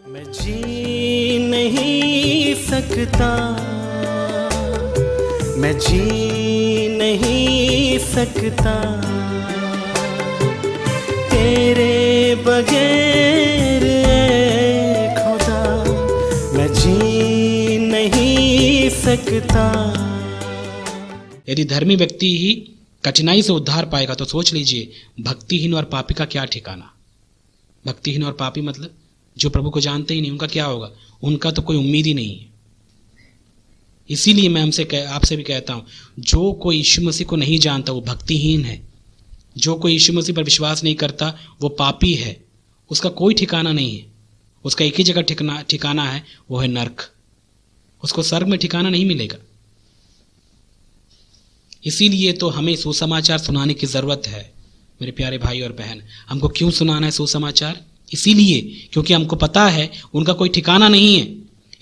मैं जी नहीं सकता, मैं जी नहीं सकता तेरे बगैर ऐ खुदा, मैं जी नहीं सकता। यदि धर्मी व्यक्ति ही कठिनाई से उद्धार पाएगा तो सोच लीजिए भक्तिहीन और पापी का क्या ठिकाना। भक्तिहीन और पापी मतलब जो प्रभु को जानते ही नहीं, उनका क्या होगा? उनका तो कोई उम्मीद ही नहीं है। इसीलिए मैं आपसे भी कहता हूं, जो कोई यीशु मसीह को नहीं जानता वो भक्तिहीन है। जो कोई यीशु मसीह पर विश्वास नहीं करता वो पापी है। उसका कोई ठिकाना नहीं है। उसका एक ही जगह ठिकाना है, वो है नर्क। उसको स्वर्ग में ठिकाना नहीं मिलेगा। इसीलिए तो हमें सुसमाचार सुनाने की जरूरत है मेरे प्यारे भाई और बहन। हमको क्यों सुनाना है सुसमाचार? इसीलिए क्योंकि हमको पता है उनका कोई ठिकाना नहीं है।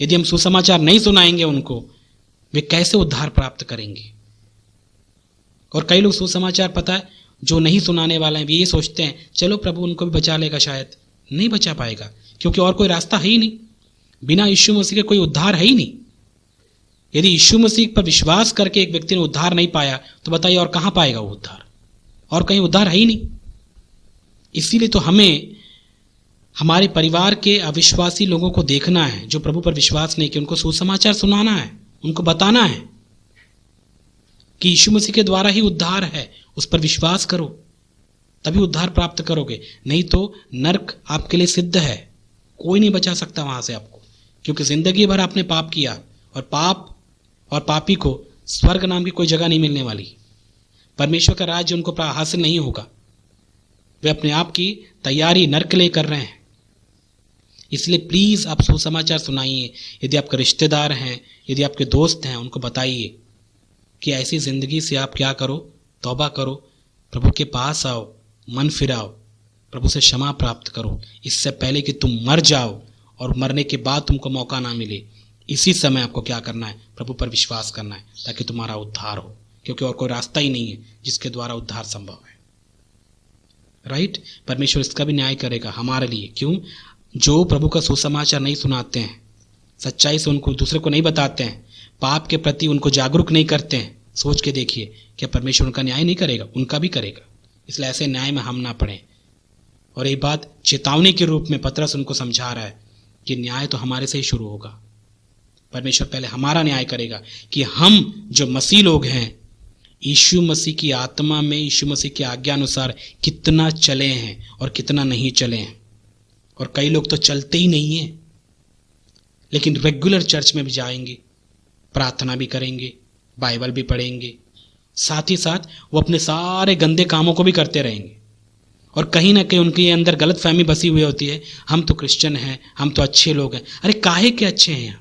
यदि हम सुसमाचार नहीं सुनाएंगे उनको, वे कैसे उद्धार प्राप्त करेंगे? और कई लोग सुसमाचार पता है जो नहीं सुनाने वाले हैं, वे ये सोचते हैं चलो प्रभु उनको भी बचा लेगा। शायद नहीं बचा पाएगा, क्योंकि और कोई रास्ता है ही नहीं। बिना यीशु मसीह के कोई उद्धार है ही नहीं। यदि यीशु मसीह पर विश्वास करके एक व्यक्ति ने उद्धार नहीं पाया तो बताइए और कहां पाएगा वो उद्धार? और कहीं उद्धार है ही नहीं। इसीलिए तो हमें हमारे परिवार के अविश्वासी लोगों को देखना है जो प्रभु पर विश्वास नहीं किए, उनको सुसमाचार सुनाना है, उनको बताना है कि यीशु मसीह के द्वारा ही उद्धार है। उस पर विश्वास करो तभी उद्धार प्राप्त करोगे, नहीं तो नर्क आपके लिए सिद्ध है। कोई नहीं बचा सकता वहां से आपको, क्योंकि जिंदगी भर आपने पाप किया और पाप और पापी को स्वर्ग नाम की कोई जगह नहीं मिलने वाली। परमेश्वर का राज्य उनको हासिल नहीं होगा। वे अपने आप की तैयारी नर्क ले कर रहे हैं। इसलिए प्लीज आप सुसमाचार सुनाइए। यदि आपके रिश्तेदार हैं, यदि आपके दोस्त हैं, उनको बताइए कि ऐसी जिंदगी से आप क्या करो, तौबा करो, प्रभु के पास आओ, मन फिराओ, प्रभु से क्षमा प्राप्त करो, इससे पहले कि तुम मर जाओ और मरने के बाद तुमको मौका ना मिले। इसी समय आपको क्या करना है? प्रभु पर विश्वास करना है ताकि तुम्हारा उद्धार हो, क्योंकि और कोई रास्ता ही नहीं है जिसके द्वारा उद्धार संभव है। राइट? परमेश्वर इसका भी न्याय करेगा हमारे लिए। क्यों? जो प्रभु का सुसमाचार नहीं सुनाते हैं, सच्चाई से उनको दूसरे को नहीं बताते हैं, पाप के प्रति उनको जागरूक नहीं करते हैं, सोच के देखिए क्या परमेश्वर उनका न्याय नहीं करेगा? उनका भी करेगा। इसलिए ऐसे न्याय में हम ना पड़े। और ये बात चेतावनी के रूप में पतरस उनको समझा रहा है कि न्याय तो हमारे से ही शुरू होगा। परमेश्वर पहले हमारा न्याय करेगा कि हम जो मसीह लोग हैं यीशु मसीह की आत्मा में, यीशु मसीह की आज्ञा अनुसार कितना चले हैं और कितना नहीं चले हैं। और कई लोग तो चलते ही नहीं हैं, लेकिन रेगुलर चर्च में भी जाएंगे, प्रार्थना भी करेंगे, बाइबल भी पढ़ेंगे, साथ ही साथ वो अपने सारे गंदे कामों को भी करते रहेंगे। और कहीं ना कहीं उनके अंदर गलत फहमी बसी हुई होती है, हम तो क्रिश्चियन हैं, हम तो अच्छे लोग हैं। अरे काहे के अच्छे हैं?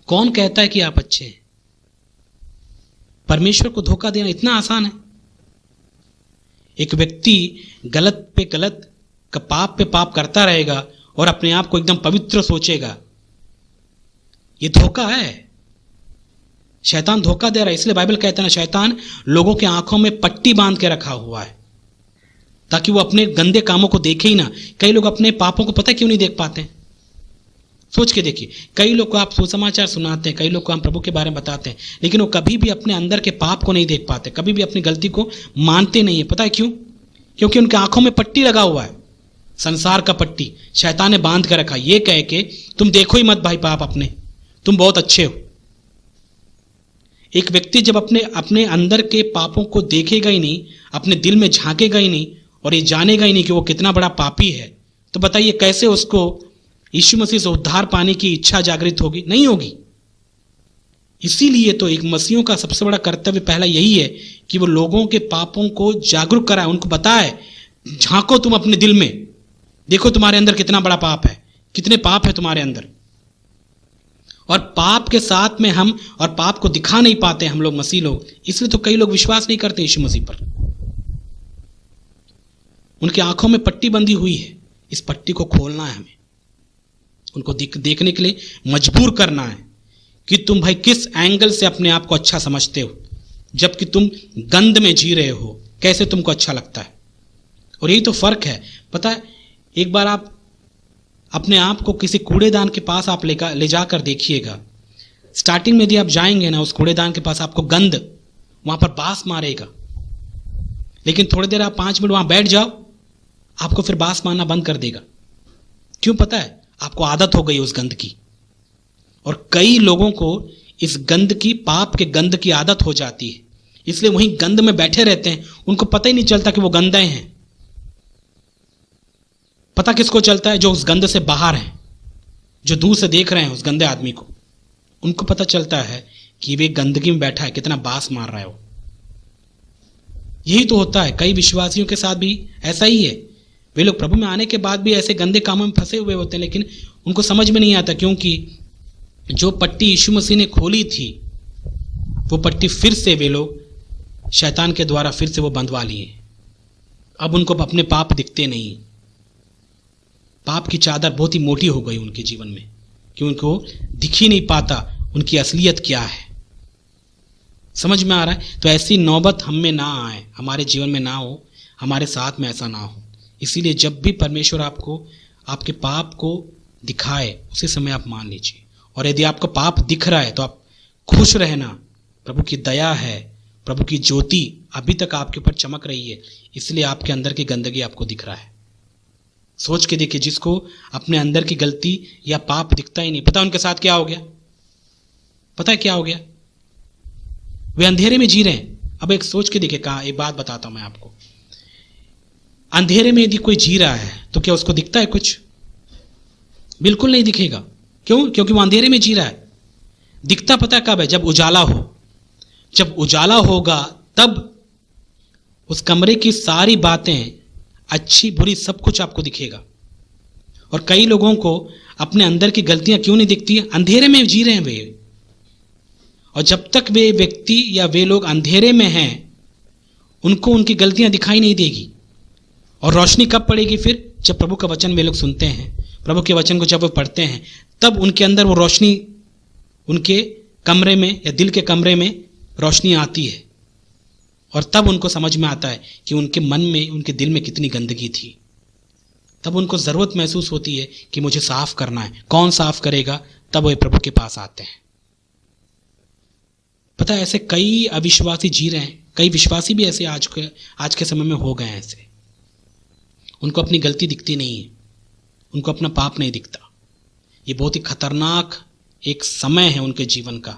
कौन कहता है कि आप अच्छे हैं? परमेश्वर को धोखा देना इतना आसान है। एक व्यक्ति गलत पे गलत, पाप पे पाप करता रहेगा और अपने आप को एकदम पवित्र सोचेगा, ये धोखा है। शैतान धोखा दे रहा है। इसलिए बाइबल कहता है ना, शैतान लोगों के आंखों में पट्टी बांध के रखा हुआ है ताकि वो अपने गंदे कामों को देखे ही ना। कई लोग अपने पापों को पता क्यों नहीं देख पाते? सोच के देखिए, कई लोग को आप सुसमाचार सुनाते हैं, कई लोग को हम प्रभु के बारे में बताते हैं, लेकिन वो कभी भी अपने अंदर के पाप को नहीं देख पाते, कभी भी अपनी गलती को मानते नहीं है। पता है क्यों? क्योंकि उनके आंखों में पट्टी लगा हुआ है, संसार का पट्टी शैतान ने बांध कर रखा, ये कह के तुम देखो ही मत भाई पाप अपने, तुम बहुत अच्छे हो। एक व्यक्ति जब अपने अंदर के पापों को देखेगा ही नहीं, अपने दिल में झांकेगा ही नहीं और ये जानेगा ही नहीं कि वो कितना बड़ा पापी है, तो बताइए कैसे उसको यीशु मसीह से उद्धार पाने की इच्छा जागृत होगी? नहीं होगी। इसीलिए तो एक मसीहों का सबसे बड़ा कर्तव्य पहला यही है कि वो लोगों के पापों को जागरूक कराए, उनको बताए, झांको तुम अपने दिल में, देखो तुम्हारे अंदर कितना बड़ा पाप है, कितने पाप है तुम्हारे अंदर। और पाप के साथ में हम और पाप को दिखा नहीं पाते हम लोग मसीह लोग। इसलिए तो कई लोग विश्वास नहीं करते यीशु मसीह पर। उनकी आंखों में पट्टी बंधी हुई है। इस पट्टी को खोलना है हमें, उनको देखने के लिए मजबूर करना है कि तुम भाई किस एंगल से अपने आप को अच्छा समझते हो, जबकि तुम गंद में जी रहे हो, कैसे तुमको अच्छा लगता है। और यही तो फर्क है। पता है, एक बार आप अपने आप को किसी कूड़ेदान के पास आप ले जाकर देखिएगा। स्टार्टिंग में यदि आप जाएंगे ना उस कूड़ेदान के पास, आपको गंध वहां पर बास मारेगा, लेकिन थोड़ी देर आप 5 मिनट वहां बैठ जाओ, आपको फिर बास मारना बंद कर देगा। क्यों पता है? आपको आदत हो गई उस गंध की। और कई लोगों को इस गंध की, पाप के गंध की आदत हो जाती है, इसलिए वहीं गंध में बैठे रहते हैं। उनको पता ही नहीं चलता कि वो गंदे हैं। पता किसको चलता है? जो उस गंध से बाहर हैं, जो दूर से देख रहे हैं उस गंदे आदमी को, उनको पता चलता है कि वे गंदगी में बैठा है, कितना बास मार रहा है वो। यही तो होता है, कई विश्वासियों के साथ भी ऐसा ही है। वे लोग प्रभु में आने के बाद भी ऐसे गंदे कामों में फंसे हुए होते हैं, लेकिन उनको समझ में नहीं आता, क्योंकि जो पट्टी यीशु मसीह ने खोली थी वो पट्टी फिर से वे लोग शैतान के द्वारा फिर से वो बंधवा लिए। अब उनको अपने पाप दिखते नहीं। पाप की चादर बहुत ही मोटी हो गई उनके जीवन में, कि उनको दिख ही नहीं पाता उनकी असलियत क्या है। समझ में आ रहा है? तो ऐसी नौबत हम में ना आए, हमारे जीवन में ना हो, हमारे साथ में ऐसा ना हो। इसीलिए जब भी परमेश्वर आपको आपके पाप को दिखाए, उसी समय आप मान लीजिए। और यदि आपको पाप दिख रहा है तो आप खुश रहना, प्रभु की दया है, प्रभु की ज्योति अभी तक आपके ऊपर चमक रही है, इसलिए आपके अंदर की गंदगी आपको दिख रहा है। सोच के देखिए, जिसको अपने अंदर की गलती या पाप दिखता ही नहीं, पता उनके साथ क्या हो गया? पता है क्या हो गया? वे अंधेरे में जी रहे हैं। अब एक सोच के देखिए, कहा एक बात बताता हूं मैं आपको। अंधेरे में यदि कोई जी रहा है तो क्या उसको दिखता है कुछ? बिल्कुल नहीं दिखेगा। क्यों? क्योंकि वो अंधेरे में जी रहा है। दिखता पता कब है? जब उजाला हो। जब उजाला होगा तब उस कमरे की सारी बातें, अच्छी बुरी, सब कुछ आपको दिखेगा। और कई लोगों को अपने अंदर की गलतियां क्यों नहीं दिखती? अंधेरे में जी रहे हैं वे। और जब तक वे व्यक्ति या वे लोग अंधेरे में हैं, उनको उनकी गलतियां दिखाई नहीं देगी। और रोशनी कब पड़ेगी? फिर जब प्रभु का वचन वे लोग सुनते हैं, प्रभु के वचन को जब वो पढ़ते हैं, तब उनके अंदर वो रोशनी, उनके कमरे में या दिल के कमरे में रोशनी आती है। और तब उनको समझ में आता है कि उनके मन में, उनके दिल में कितनी गंदगी थी। तब उनको ज़रूरत महसूस होती है कि मुझे साफ करना है। कौन साफ करेगा? तब वे प्रभु के पास आते हैं। पता है, ऐसे कई अविश्वासी जी रहे हैं। कई विश्वासी भी ऐसे आज के समय में हो गए हैं ऐसे। उनको अपनी गलती दिखती नहीं है, उनको अपना पाप नहीं दिखता। ये बहुत ही खतरनाक एक समय है उनके जीवन का।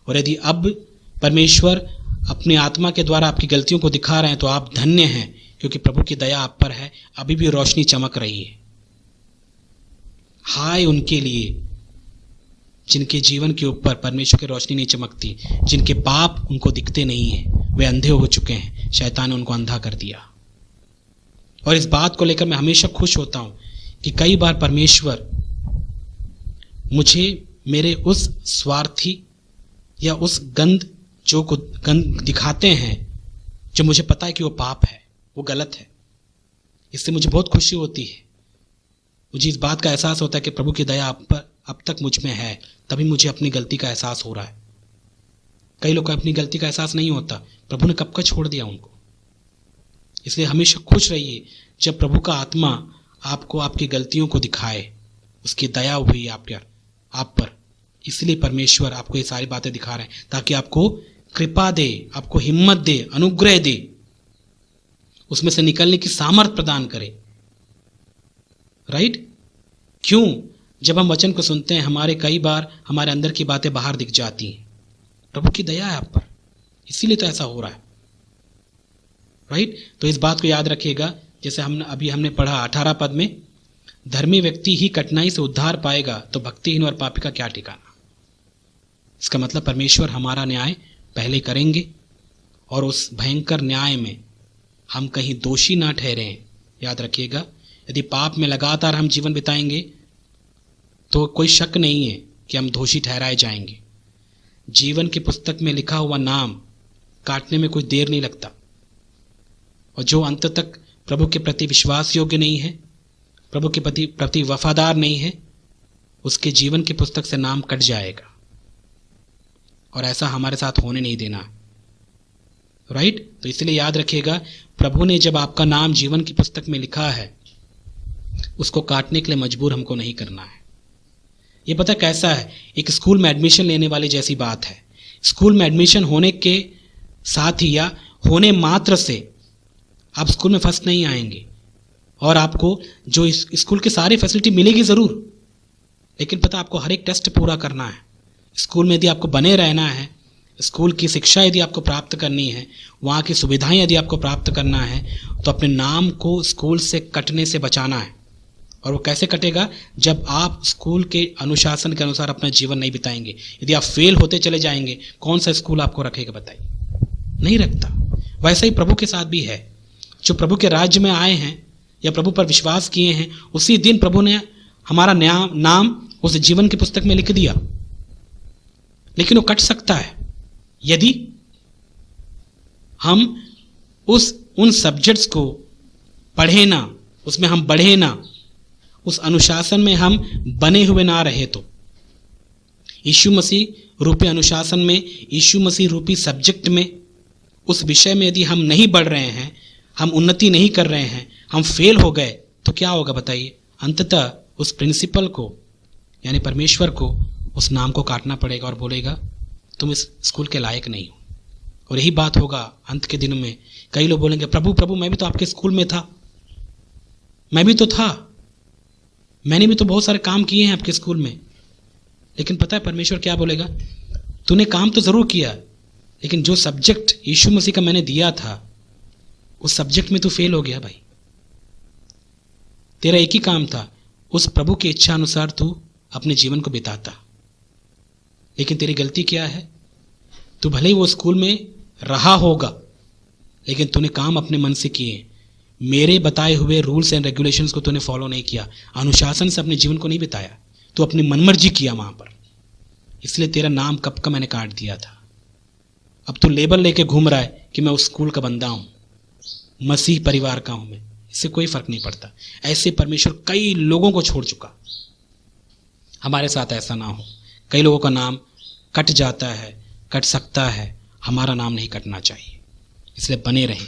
और यदि अब परमेश्वर अपनी आत्मा के द्वारा आपकी गलतियों को दिखा रहे हैं तो आप धन्य हैं, क्योंकि प्रभु की दया आप पर है। अभी भी रोशनी चमक रही है। हाय उनके लिए जिनके जीवन के ऊपर परमेश्वर की रोशनी नहीं चमकती, जिनके पाप उनको दिखते नहीं है, वे अंधे हो चुके हैं। शैतान ने उनको अंधा कर दिया। और इस बात को लेकर मैं हमेशा खुश होता हूं कि कई बार परमेश्वर मुझे मेरे उस स्वार्थी या उस गंद दिखाते हैं जो मुझे पता है कि वो पाप है, वो गलत है। इससे मुझे बहुत खुशी होती है। मुझे इस बात का एहसास होता है कि प्रभु की दया अब तक मुझ में है, तभी मुझे अपनी गलती का एहसास हो रहा है। कई लोग को अपनी गलती का एहसास नहीं होता। प्रभु ने कब का छोड़ दिया उनको। इसलिए हमेशा खुश रहिए जब प्रभु का आत्मा आपको आपकी गलतियों को दिखाए, उसकी दया हुई आप पर। इसलिए परमेश्वर आपको ये सारी बातें दिखा रहे हैं ताकि आपको कृपा दे, आपको हिम्मत दे, अनुग्रह दे, उसमें से निकलने की सामर्थ प्रदान करे। राइट? क्यों? जब हम वचन को सुनते हैं, हमारे कई बार हमारे अंदर की बातें बाहर दिख जाती हैं। प्रभु की दया है आप पर, इसीलिए तो ऐसा हो रहा है। राइट? तो इस बात को याद रखिएगा। जैसे हमने पढ़ा 18 पद में, धर्मी व्यक्ति ही कठिनाई से उद्धार पाएगा तो भक्तिहीन और पापी का क्या ठिकाना। इसका मतलब परमेश्वर हमारा न्याय पहले करेंगे और उस भयंकर न्याय में हम कहीं दोषी ना ठहरें। याद रखिएगा, यदि पाप में लगातार हम जीवन बिताएंगे तो कोई शक नहीं है कि हम दोषी ठहराए जाएंगे। जीवन की पुस्तक में लिखा हुआ नाम काटने में कोई देर नहीं लगता। और जो अंत तक प्रभु के प्रति विश्वास योग्य नहीं है, प्रभु के प्रति वफादार नहीं है, उसके जीवन की पुस्तक से नाम कट जाएगा। और ऐसा हमारे साथ होने नहीं देना। राइट? तो इसलिए याद रखिएगा, प्रभु ने जब आपका नाम जीवन की पुस्तक में लिखा है, उसको काटने के लिए मजबूर हमको नहीं करना है। ये पता कैसा है, एक स्कूल में एडमिशन लेने वाली जैसी बात है। स्कूल में एडमिशन होने के साथ ही या होने मात्र से आप स्कूल में फर्स्ट नहीं आएंगे और आपको जो इस स्कूल की सारी फैसिलिटी मिलेगी ज़रूर, लेकिन पता आपको हर एक टेस्ट पूरा करना है। स्कूल में यदि आपको बने रहना है, स्कूल की शिक्षा यदि आपको प्राप्त करनी है, वहाँ की सुविधाएं यदि आपको प्राप्त करना है, तो अपने नाम को स्कूल से कटने से बचाना है। और वो कैसे कटेगा? जब आप स्कूल के अनुशासन के अनुसार अपना जीवन नहीं बिताएंगे। यदि आप फेल होते चले जाएंगे, कौन सा स्कूल आपको रखेगा बताइए? नहीं रखता। वैसा ही प्रभु के साथ भी है। जो प्रभु के राज्य में आए हैं या प्रभु पर विश्वास किए हैं, उसी दिन प्रभु ने हमारा नाम उस जीवन की पुस्तक में लिख दिया। लेकिन वो कट सकता है यदि हम उन सब्जेक्ट्स को पढ़े ना, उसमें हम बढ़े ना, उस अनुशासन में हम बने हुए ना रहे तो। यीशु मसीह रूपी अनुशासन में, यीशु मसीह रूपी सब्जेक्ट में, उस विषय में यदि हम नहीं बढ़ रहे हैं, हम उन्नति नहीं कर रहे हैं, हम फेल हो गए, तो क्या होगा बताइए? अंततः उस प्रिंसिपल को यानी परमेश्वर को उस नाम को काटना पड़ेगा और बोलेगा तुम इस स्कूल के लायक नहीं हो। और यही बात होगा अंत के दिनों में। कई लोग बोलेंगे प्रभु प्रभु मैं भी तो आपके स्कूल में था, मैं भी तो था, मैंने भी तो बहुत सारे काम किए हैं आपके स्कूल में। लेकिन पता है परमेश्वर क्या बोलेगा? तूने काम तो जरूर किया, लेकिन जो सब्जेक्ट यीशु मसीह का मैंने दिया था उस सब्जेक्ट में तू फेल हो गया भाई। तेरा एक ही काम था, उस प्रभु की इच्छा अनुसार तू अपने जीवन को बिताता। लेकिन तेरी गलती क्या है? तू भले ही वो स्कूल में रहा होगा, लेकिन तूने काम अपने मन से किए। मेरे बताए हुए रूल्स एंड रेगुलेशंस को तूने फॉलो नहीं किया, अनुशासन से अपने जीवन को नहीं बिताया, तू अपनी मनमर्जी किया वहां पर। इसलिए तेरा नाम कब का मैंने काट दिया था। अब तू लेबल लेके घूम रहा है कि मैं उस स्कूल का बंदा हूं, मसीह परिवार का हूं मैं। इससे कोई फर्क नहीं पड़ता। ऐसे परमेश्वर कई लोगों को छोड़ चुका। हमारे साथ ऐसा ना हो। कई लोगों का नाम कट जाता है, कट सकता है, हमारा नाम नहीं कटना चाहिए। इसलिए बने रहें।